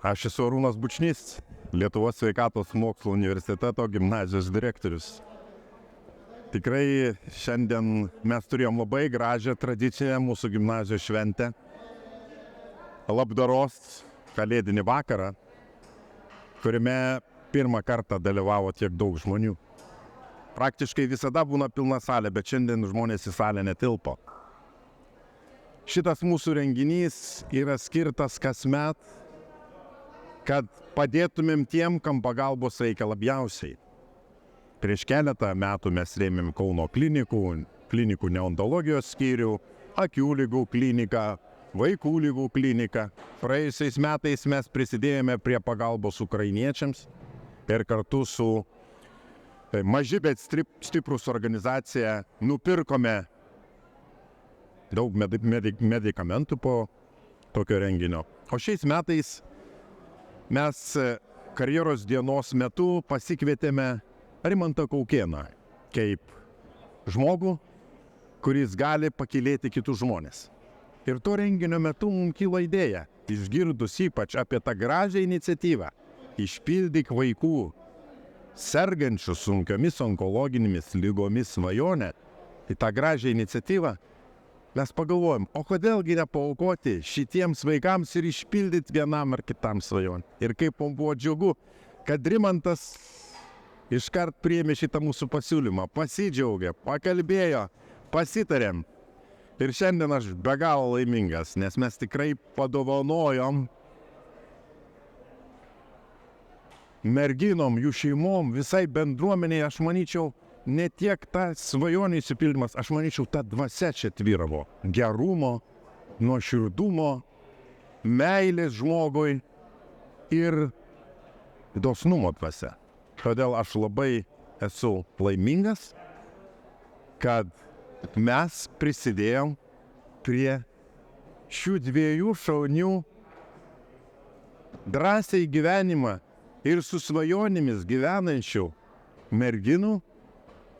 Aš esu Arūnas Bučnys, Lietuvos sveikatos mokslo universiteto gimnazijos direktorius. Tikrai šiandien mes turėjom labai gražią tradicinę mūsų gimnazijos šventę. Labdaros kalėdinį vakarą, kuriame pirmą kartą dalyvavo tiek daug žmonių. Praktiškai visada būna pilna salė, bet šiandien žmonės į salę netilpo. Šitas mūsų renginys yra skirtas kasmet, kad padėtumėm tiem, kam pagalbos reikia labiausiai. Prieš keletą metų mes rėmėm Kauno klinikų neontologijos skyrių, akių ligų kliniką, vaikų ligų kliniką. Praėjusiais metais mes prisidėjome prie pagalbos ukrainiečiams ir kartu su maži, bet stiprus organizacija nupirkome daug medikamentų po tokio renginio. O šiais metais mes karjeros dienos metu pasikvietėme Rimantą Kaukėną kaip žmogų, kuris gali pakylėti kitus žmones. Ir to renginio metu mums kyla idėja, išgirdus ypač apie tą gražią iniciatyvą, išpildyk vaikų sergančių sunkiomis onkologinėmis lygomis svajonę, į tą gražią iniciatyvą, mes pagalvojom, o kodėlgi nepaaukoti šitiems vaikams ir išpildyti vienam ar kitam svajonę. Ir kaip mums buvo džiugu, kad Rimantas iškart priėmė šitą mūsų pasiūlymą, pasidžiaugė, pakalbėjo, pasitarėm. Ir šiandien aš be galo laimingas, nes mes tikrai padovanojom merginom, jų šeimom, visai bendruomeniai, aš manyčiau, ne tiek ta svajonių išsipildymas, aš manyčiau, ta dvasia čia tvyravo. Gerumo, nuoširdumo, meilės žmogui ir dosnumo dvasia. Todėl aš labai esu laimingas, kad mes prisidėjom prie šių dviejų šaunių drąsiai gyvenimą ir su svajonėmis gyvenančių merginų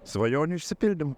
svajonių išsipildymą.